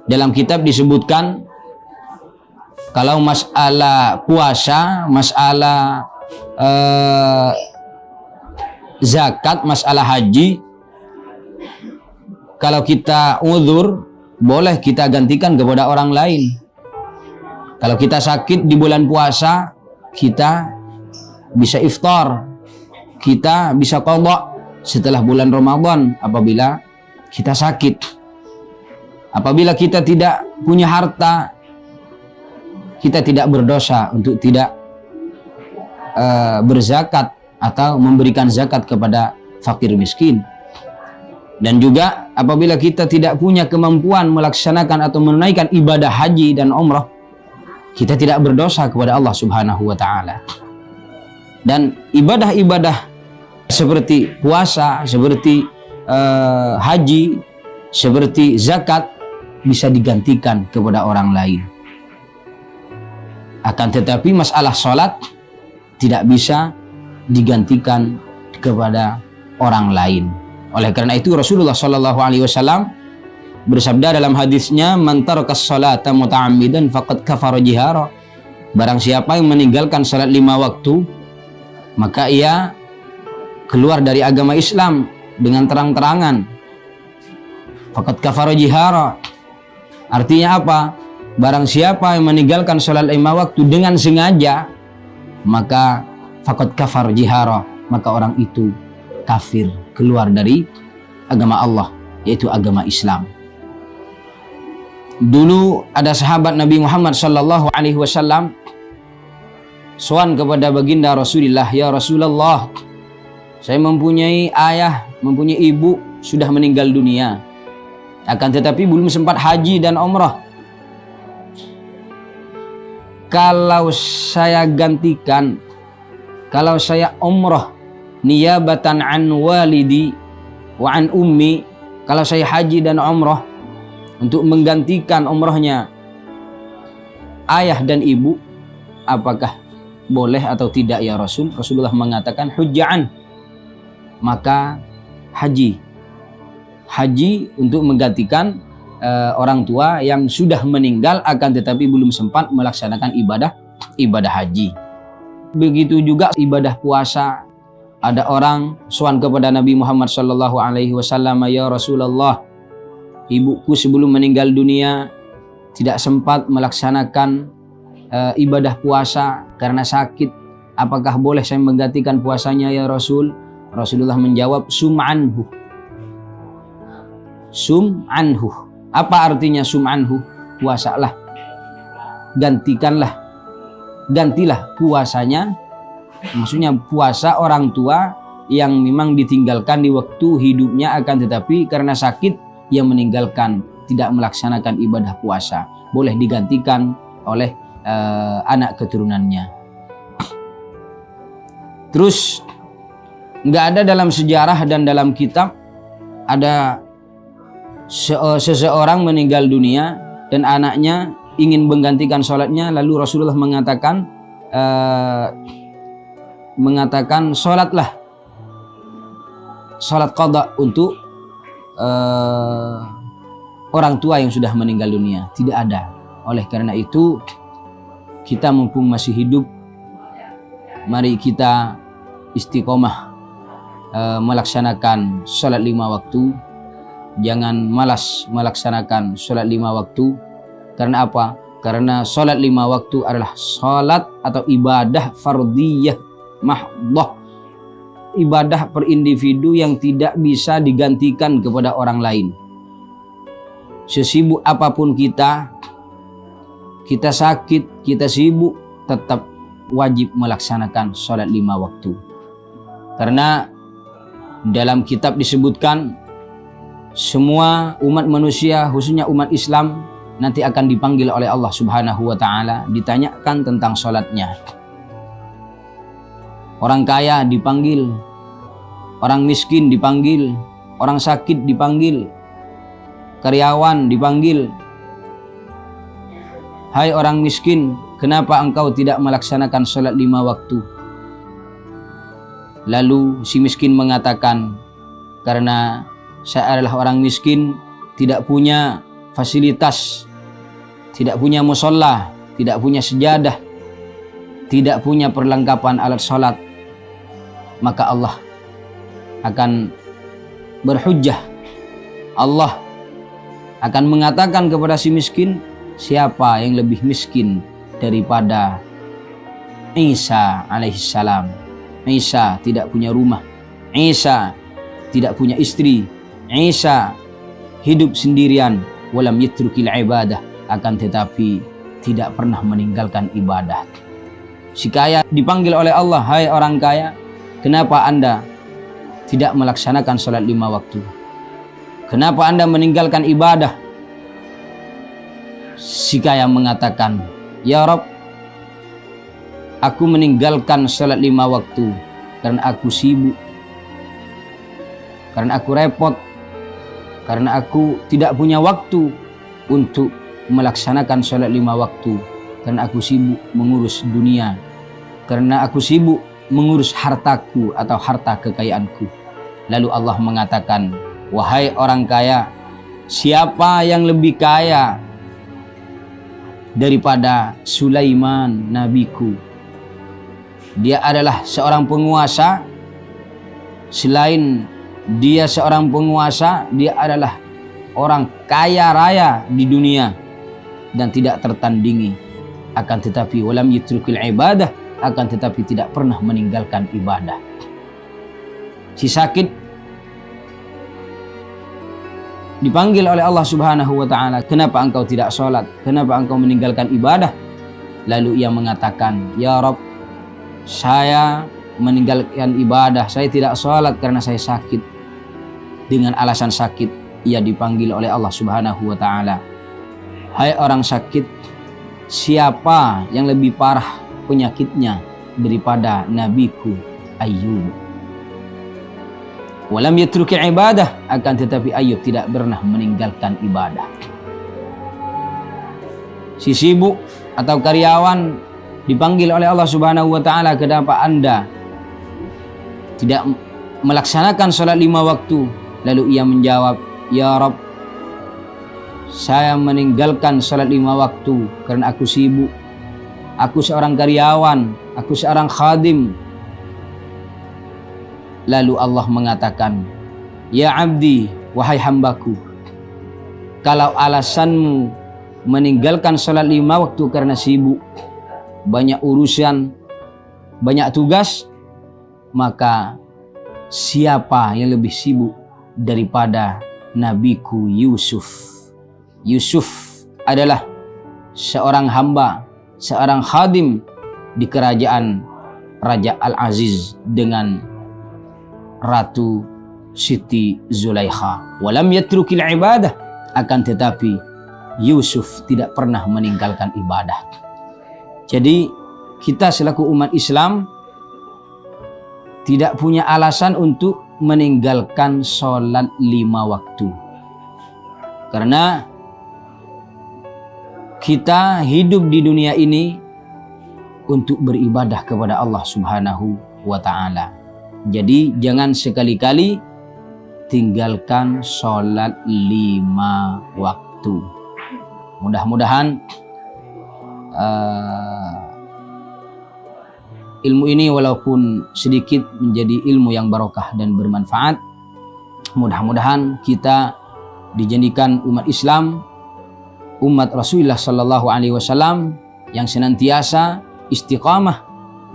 Dalam kitab disebutkan kalau masalah puasa, masalah zakat, masalah haji, kalau kita uzur boleh kita gantikan kepada orang lain. Kalau kita sakit di bulan puasa, kita bisa iftar, kita bisa qadha setelah bulan Ramadan apabila kita sakit. Apabila kita tidak punya harta, kita tidak berdosa untuk tidak berzakat atau memberikan zakat kepada fakir miskin. Dan juga apabila kita tidak punya kemampuan melaksanakan atau menunaikan ibadah haji dan umrah, kita tidak berdosa kepada Allah Subhanahu wa taala. Dan ibadah-ibadah seperti puasa, seperti haji, seperti zakat bisa digantikan kepada orang lain. Akan tetapi masalah sholat tidak bisa digantikan kepada orang lain. Oleh karena itu Rasulullah Shallallahu Alaihi Wasallam bersabda dalam hadisnya, "Man tarakas sholata muta'ammidan faqad kafara jihara." Barang siapa yang meninggalkan salat 5 waktu, maka ia keluar dari agama Islam dengan terang-terangan. Faqad kafara jihara. Artinya apa? Barang siapa yang meninggalkan salat 5 waktu dengan sengaja, maka faqad kafar jihara, maka orang itu kafir, keluar dari agama Allah, yaitu agama Islam. Dulu ada sahabat Nabi Muhammad sallallahu alaihi wasallam sowan kepada baginda Rasulullah, "Ya Rasulullah, saya mempunyai ayah, mempunyai ibu sudah meninggal dunia. Akan tetapi belum sempat haji dan umrah. Kalau saya gantikan, kalau saya umrah niyabatan an walidi wa an ummi, kalau saya haji dan umrah untuk menggantikan umrahnya ayah dan ibu, apakah boleh atau tidak ya Rasul?" Rasulullah mengatakan, "Hujja'an." Maka haji untuk menggantikan orang tua yang sudah meninggal akan tetapi belum sempat melaksanakan ibadah haji. Begitu juga ibadah puasa. Ada orang sowan kepada Nabi Muhammad sallallahu alaihi wasallam, "Ya Rasulullah, ibuku sebelum meninggal dunia tidak sempat melaksanakan ibadah puasa karena sakit. Apakah boleh saya menggantikan puasanya ya Rasul?" Rasulullah menjawab, "Sum'anhu." Sum'anhu. Apa artinya sum'anhu? Puasalah. Gantilah puasanya. Maksudnya puasa orang tua yang memang ditinggalkan di waktu hidupnya akan tetapi karena sakit ia meninggalkan, tidak melaksanakan ibadah puasa. Boleh digantikan oleh anak keturunannya. Terus nggak ada dalam sejarah dan dalam kitab ada seseorang meninggal dunia dan anaknya ingin menggantikan sholatnya, lalu Rasulullah mengatakan sholatlah, sholat qadha untuk orang tua yang sudah meninggal dunia. Tidak ada. Oleh karena itu kita mumpung masih hidup, mari kita istiqomah melaksanakan sholat 5 waktu. Jangan malas melaksanakan sholat 5 waktu. Karena apa? Karena sholat 5 waktu adalah sholat atau ibadah fardiyah mahdhah, ibadah per individu yang tidak bisa digantikan kepada orang lain. Sesibuk apapun kita sakit, kita sibuk, tetap wajib melaksanakan sholat 5 waktu. Karena dalam kitab disebutkan semua umat manusia, khususnya umat Islam, nanti akan dipanggil oleh Allah Subhanahu wa taala, ditanyakan tentang sholatnya. Orang kaya dipanggil, orang miskin dipanggil, orang sakit dipanggil, karyawan dipanggil. "Hai orang miskin, kenapa engkau tidak melaksanakan sholat 5 waktu?" Lalu si miskin mengatakan, "Karena saya adalah orang miskin, tidak punya fasilitas, tidak punya musola, tidak punya sejadah, tidak punya perlengkapan alat sholat, maka Allah akan berhujjah. Allah akan mengatakan kepada si miskin, siapa yang lebih miskin daripada Isa alaihissalam. Isa tidak punya rumah, Isa tidak punya istri, Isa hidup sendirian, walam yatrukil ibadah, akan tetapi tidak pernah meninggalkan ibadah. Si kaya dipanggil oleh Allah, hai orang kaya, kenapa Anda tidak melaksanakan sholat 5 waktu? Kenapa Anda meninggalkan ibadah? Si kaya mengatakan, ya Rabb, aku meninggalkan sholat 5 waktu karena aku sibuk, karena aku repot, karena aku tidak punya waktu untuk melaksanakan sholat 5 waktu, karena aku sibuk mengurus dunia, karena aku sibuk mengurus hartaku atau harta kekayaanku. Lalu Allah mengatakan, wahai orang kaya, siapa yang lebih kaya daripada Sulaiman nabiku? Dia adalah seorang penguasa. Selain dia seorang penguasa, dia adalah orang kaya raya di dunia dan tidak tertandingi. Akan tetapi walam yutrukil ibadah, akan tetapi tidak pernah meninggalkan ibadah. Si sakit dipanggil oleh Allah Subhanahu wa taala, kenapa engkau tidak sholat? Kenapa engkau meninggalkan ibadah? Lalu ia mengatakan, ya Rabb, saya meninggalkan ibadah, saya tidak sholat karena saya sakit. Dengan alasan sakit, ia dipanggil oleh Allah Subhanahu wa taala, hai orang sakit, siapa yang lebih parah penyakitnya daripada nabiku Ayyub? Walam yatrukil ibadah, akan tetapi Ayyub tidak pernah meninggalkan ibadah. Si sibuk atau karyawan dipanggil oleh Allah Subhanahu wa taala, kenapa Anda tidak melaksanakan sholat 5 waktu? Lalu ia menjawab, ya Rabb, saya meninggalkan sholat 5 waktu karena aku sibuk. Aku seorang karyawan, aku seorang khadim. Lalu Allah mengatakan, ya abdi, wahai hambaku, kalau alasanmu meninggalkan sholat 5 waktu karena sibuk, banyak urusan, banyak tugas, maka siapa yang lebih sibuk daripada nabiku Yusuf? Yusuf adalah seorang hamba, seorang khadim di kerajaan Raja Al-Aziz dengan Ratu Siti Zulaikha. Walam yatrukil ibadah, akan tetapi Yusuf tidak pernah meninggalkan ibadah. Jadi kita selaku umat Islam tidak punya alasan untuk meninggalkan sholat 5 waktu. Karena kita hidup di dunia ini untuk beribadah kepada Allah Subhanahu wa ta'ala. Jadi jangan sekali-kali tinggalkan sholat 5 waktu. Mudah-mudahan ilmu ini walaupun sedikit menjadi ilmu yang barokah dan bermanfaat. Mudah-mudahan kita dijadikan umat Islam, umat Rasulullah Sallallahu Alaihi Wasallam yang senantiasa istiqamah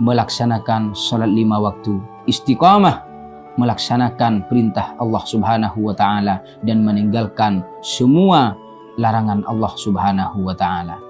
melaksanakan sholat 5 waktu, istiqamah melaksanakan perintah Allah Subhanahu wa ta'ala dan meninggalkan semua larangan Allah Subhanahu wa ta'ala.